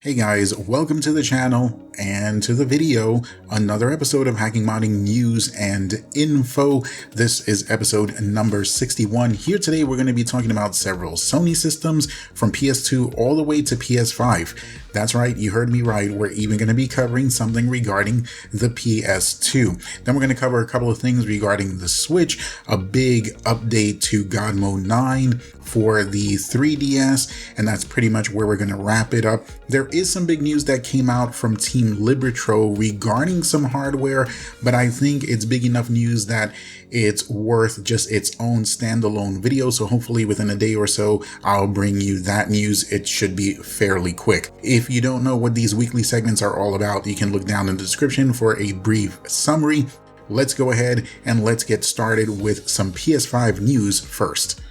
Hey guys, welcome to the channel and to the video, another episode of Hacking Modding News and Info. This is episode number 61. Here today we're going to be talking about several Sony systems from PS2 all the way to PS5. That's right, you heard me right, we're even going to be covering something regarding the PS2. Then we're going to cover a couple of things regarding the Switch, a big update to Godmode 9 for the 3DS, and that's pretty much where we're going to wrap it up. There is some big news that came out from Team Libretro regarding some hardware, but I think it's big enough news that it's worth just its own standalone video. So hopefully within a day or so, I'll bring you that news. It should be fairly quick. If you don't know what these weekly segments are all about, you can look down in the description for a brief summary. Let's go ahead and let's get started with some PS5 news first.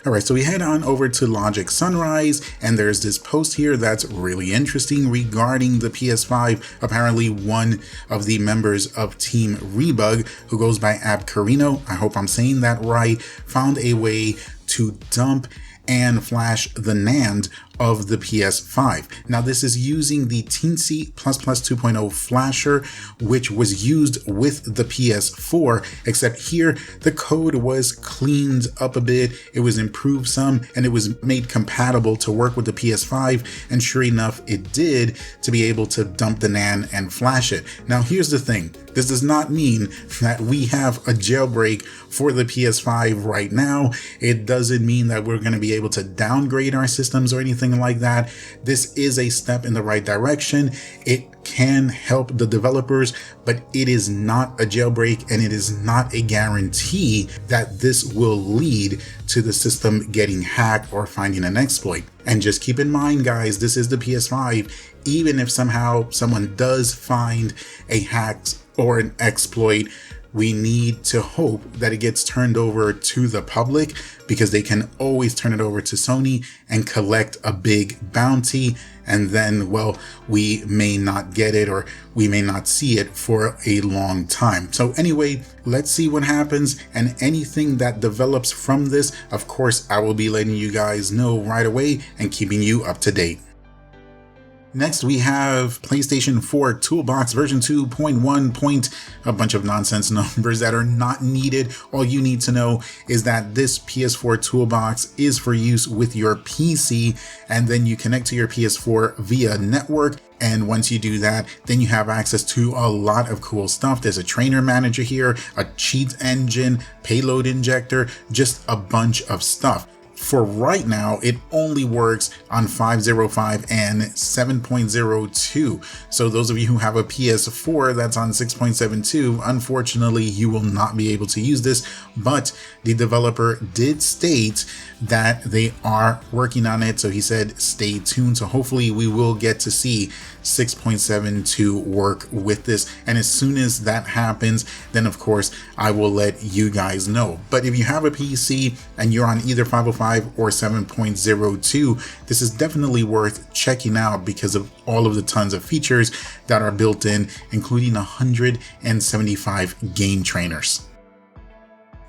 Alright, so we head on over to Logic Sunrise, and there's this post here that's really interesting regarding the PS5. Apparently one of the members of Team Rebug, who goes by Abcarino, I hope I'm saying that right, found a way to dump and flash the Nand of the PS5. Now this is using the Teensy++ 2.0 flasher, which was used with the PS4, except here the code was cleaned up a bit, it was improved some, and it was made compatible to work with the PS5, and sure enough it did, to be able to dump the NAND and flash it. Now here's the thing, this does not mean that we have a jailbreak for the PS5 right now. It doesn't mean that we're going to be able to downgrade our systems or anything like that. This is a step in the right direction. It can help the developers, but it is not a jailbreak, and it is not a guarantee that this will lead to the system getting hacked or finding an exploit. And just keep in mind, guys, this is the PS5. Even if somehow someone does find a hack or an exploit, we need to hope that it gets turned over to the public, because they can always turn it over to Sony and collect a big bounty, and then, well, we may not get it, or we may not see it for a long time. So anyway, let's see what happens, and anything that develops from this, of course, I will be letting you guys know right away and keeping you up to date. Next, we have PlayStation 4 Toolbox version 2.1. A bunch of nonsense numbers that are not needed. All you need to know is that this PS4 Toolbox is for use with your PC, and then you connect to your PS4 via network. And once you do that, then you have access to a lot of cool stuff. There's a trainer manager here, a cheat engine, payload injector, just a bunch of stuff. For right now, it only works on 5.05 and 7.02. So those of you who have a PS4 that's on 6.72, unfortunately, you will not be able to use this. But the developer did state that they are working on it. So he said, stay tuned. So hopefully we will get to see 6.72 work with this. And as soon as that happens, then of course, I will let you guys know. But if you have a PC and you're on either 505 or 7.02, this is definitely worth checking out because of all of the tons of features that are built in, including 175 game trainers.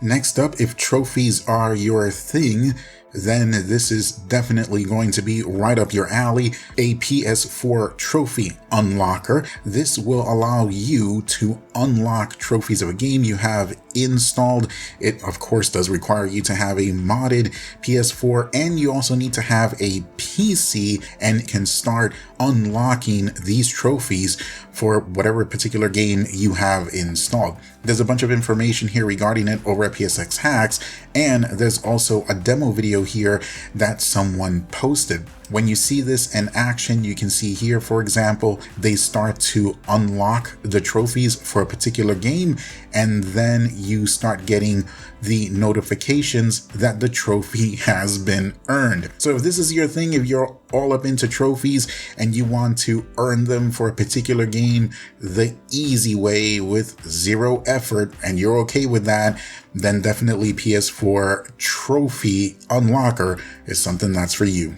Next up, if trophies are your thing, then this is definitely going to be right up your alley. A PS4 trophy unlocker. This will allow you to unlock trophies of a game you have installed. It of course does require you to have a modded PS4, and you also need to have a PC, and can start unlocking these trophies for whatever particular game you have installed. There's a bunch of information here regarding it over at PSX Hacks, and there's also a demo video here that someone posted. When you see this in action, you can see here, for example, they start to unlock the trophies for a particular game, and then you start getting the notifications that the trophy has been earned. So if this is your thing, if you're all up into trophies and you want to earn them for a particular game the easy way with zero effort, and you're okay with that, then definitely PS4 Trophy Unlocker is something that's for you.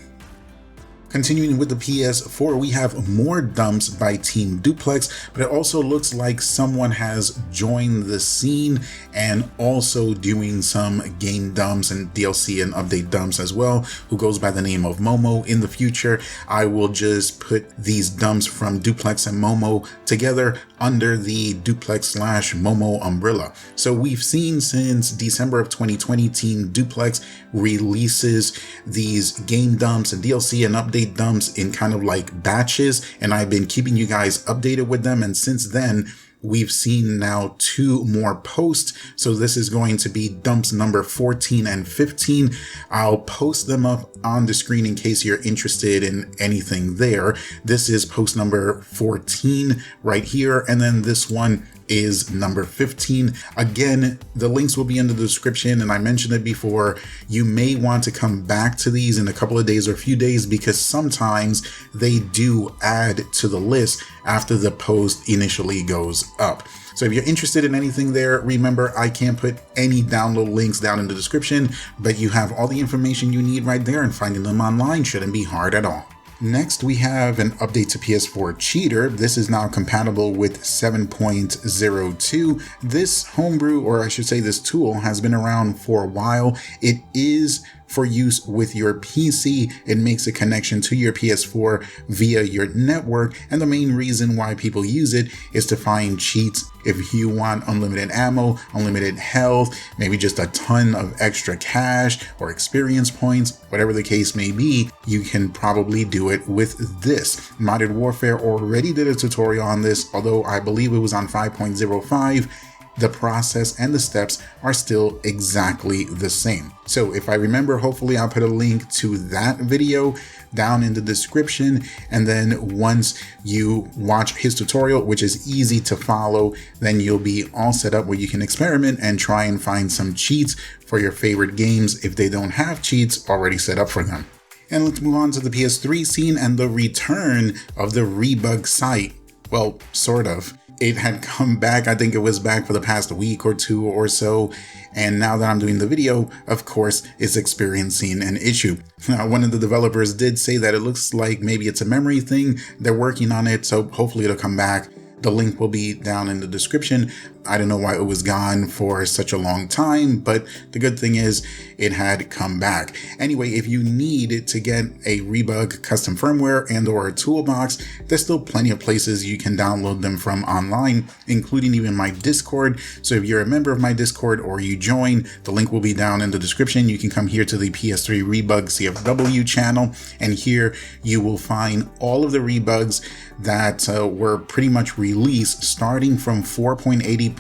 Continuing with the PS4, we have more dumps by Team Duplex, but it also looks like someone has joined the scene and also doing some game dumps and DLC and update dumps as well, who goes by the name of moemoe. In the future, I will just put these dumps from Duplex and moemoe together under the Duplex / moemoe umbrella. So we've seen since December of 2020, Team Duplex releases these game dumps and DLC and update dumps in kind of like batches, and I've been keeping you guys updated with them, and since then we've seen now 2 more posts. So this is going to be dumps number 14 and 15. I'll post them up on the screen in case you're interested in anything there. This is post number 14 right here, and then this one is number 15. Again, the links will be in the description, and I mentioned it before, you may want to come back to these in a couple of days or a few days because sometimes they do add to the list after the post initially goes up. So if you're interested in anything there, remember I can't put any download links down in the description, but you have all the information you need right there, and finding them online shouldn't be hard at all. Next, we have an update to PS4 Cheater. This is now compatible with 7.02. This homebrew, or I should say this tool, has been around for a while. It is for use with your PC. It makes a connection to your PS4 via your network, and the main reason why people use it is to find cheats. If you want unlimited ammo, unlimited health, maybe just a ton of extra cash or experience points, whatever the case may be, you can probably do it with this. Modded Warfare already did a tutorial on this, although I believe it was on 5.05. The process and the steps are still exactly the same. So if I remember, hopefully I'll put a link to that video down in the description. And then once you watch his tutorial, which is easy to follow, then you'll be all set up where you can experiment and try and find some cheats for your favorite games if they don't have cheats already set up for them. And let's move on to the PS3 scene and the return of the Rebug site. Well, sort of. It had come back, I think it was back for the past week or 2 or so, and now that I'm doing the video, of course, it's experiencing an issue. Now, one of the developers did say that it looks like maybe it's a memory thing. They're working on it, so hopefully it'll come back. The link will be down in the description. I don't know why it was gone for such a long time, but the good thing is it had come back. Anyway, if you need to get a Rebug custom firmware and or a toolbox, there's still plenty of places you can download them from online, including even my Discord. So if you're a member of my Discord or you join, the link will be down in the description. You can come here to the PS3 Rebug CFW channel, and here you will find all of the Rebugs that were pretty much released starting from 4.80.1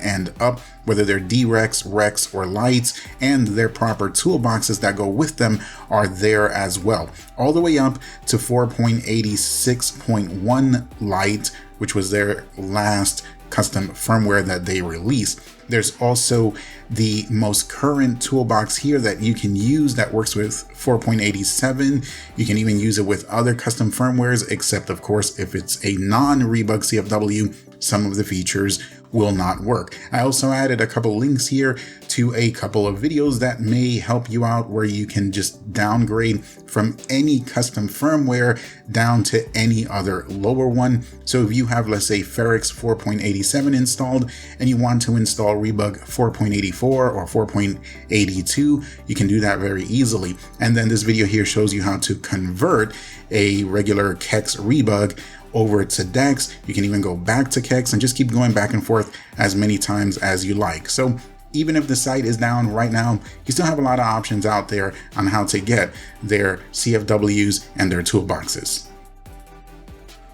and up, whether they're DREX, REX, or lights, and their proper toolboxes that go with them are there as well, all the way up to 4.86.1 light, which was their last custom firmware that they released. There's also the most current toolbox here that you can use that works with 4.87. You can even use it with other custom firmwares, except of course if it's a non-Rebug CFW, some of the features will not work. I also added a couple links here to a couple of videos that may help you out, where you can just downgrade from any custom firmware down to any other lower one. So if you have, let's say, Ferrix 4.87 installed and you want to install Rebug 4.84 or 4.82, you can do that very easily. And then this video here shows you how to convert a regular Kex Rebug over to Dex. You can even go back to Kex and just keep going back and forth as many times as you like. So even if the site is down right now, you still have a lot of options out there on how to get their CFWs and their toolboxes.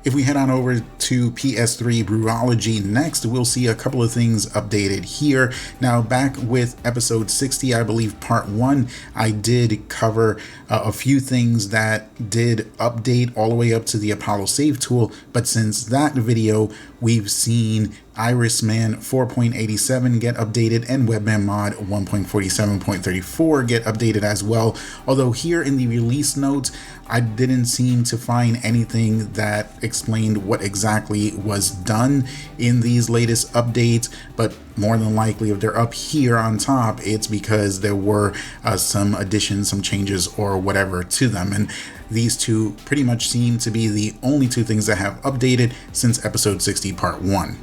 If we head on over to PS3 Brewology next, we'll see a couple of things updated here. Now, back with episode 60, I believe part 1, I did cover a few things that did update all the way up to the Apollo Save tool, but since that video, we've seen irisman 4.87 get updated, and webman mod 1.47.34 get updated as well. Although here in the release notes, I didn't seem to find anything that explained what exactly was done in these latest updates, but more than likely if they're up here on top, it's because there were some additions, some changes or whatever to them. And these two pretty much seem to be the only two things that have updated since episode 60 part 1.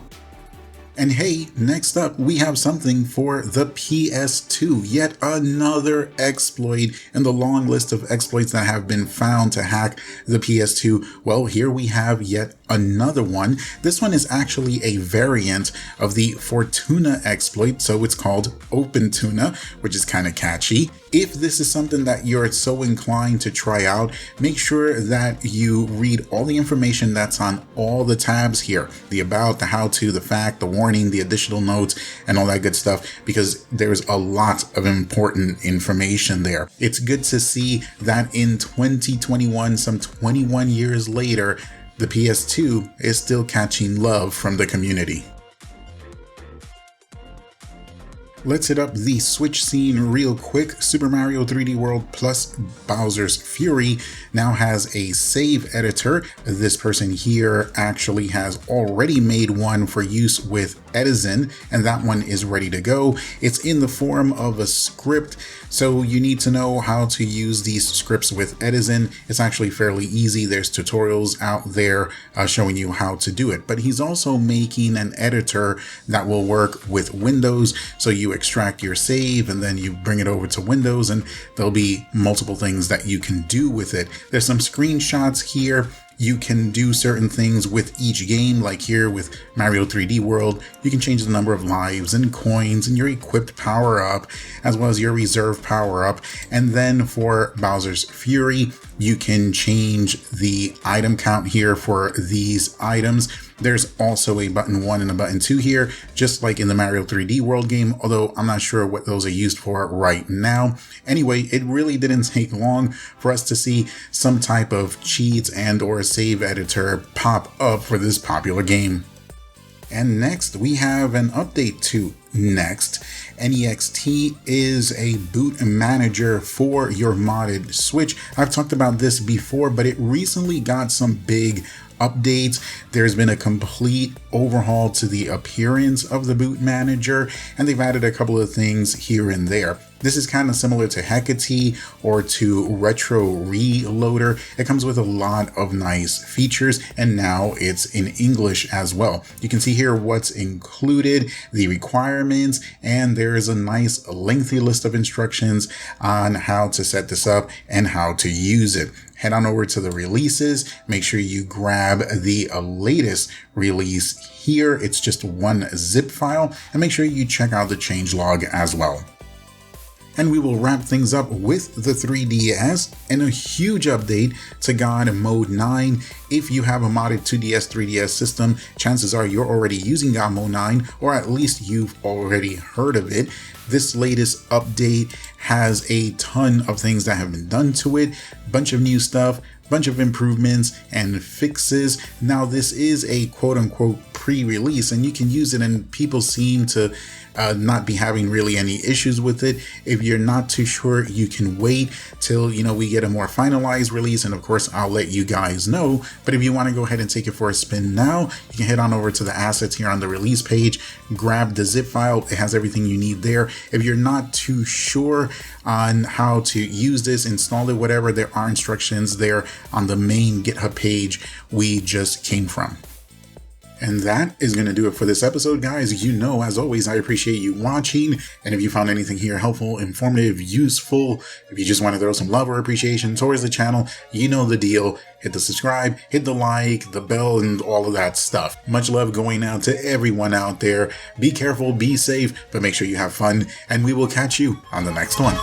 And hey, next up we have something for the PS2, yet another exploit in the long list of exploits that have been found to hack the PS2. Well, here we have yet another one. This one is actually a variant of the Fortuna exploit, so it's called Open Tuna, which is kind of catchy. If this is something that you're so inclined to try out, make sure that you read all the information that's on all the tabs here, the about, the how to, the fact, the warning, the additional notes, and all that good stuff, because there's a lot of important information there. It's good to see that in 2021, some 21 years later, the PS2 is still catching love from the community. Let's hit up the Switch scene real quick. Super Mario 3D World plus Bowser's Fury now has a save editor. This person here actually has already made one for use with Edison, and that one is ready to go. It's in the form of a script, so you need to know how to use these scripts with Edison. It's actually fairly easy. There's tutorials out there showing you how to do it, but he's also making an editor that will work with Windows, so you extract your save and then you bring it over to Windows, and there'll be multiple things that you can do with it. There's some screenshots here. You can do certain things with each game, like here with Mario 3D World. You can change the number of lives and coins and your equipped power-up, as well as your reserve power-up. And then for Bowser's Fury, you can change the item count here for these items. There's also a button 1 and a button 2 here, just like in the Mario 3D World game, although I'm not sure what those are used for right now. Anyway, it really didn't take long for us to see some type of cheats and or save editor pop up for this popular game. And next, we have an update to Next. NEXT is a boot manager for your modded Switch. I've talked about this before, but it recently got some big updates. There's been a complete overhaul to the appearance of the boot manager, and they've added a couple of things here and there. This is kind of similar to Hecate or to Retro Reloader. It comes with a lot of nice features, and now it's in English as well. You can see here what's included, the requirements, and there's a nice lengthy list of instructions on how to set this up and how to use it. Head on over to the releases. Make sure you grab the latest release here. It's just one zip file, and make sure you check out the changelog as well. And we will wrap things up with the 3DS and a huge update to Godmode 9. If you have a modded 2DS, 3DS system, chances are you're already using Godmode 9, or at least you've already heard of it. This latest update has a ton of things that have been done to it, bunch of new stuff, bunch of improvements and fixes. Now this is a quote-unquote pre-release, and you can use it, and people seem to not be having really any issues with it. If you're not too sure, you can wait till we get a more finalized release, and of course I'll let you guys know. But if you want to go ahead and take it for a spin now, you can head on over to the assets here on the release page, grab the zip file. It has everything you need there. If you're not too sure on how to use this, install it, whatever, there are instructions there on the main GitHub page we just came from. And that is going to do it for this episode, guys. As always, I appreciate you watching. And if you found anything here helpful, informative, useful, if you just want to throw some love or appreciation towards the channel, you know the deal. Hit the subscribe, hit the like, the bell, and all of that stuff. Much love going out to everyone out there. Be careful, be safe, but make sure you have fun. And we will catch you on the next one.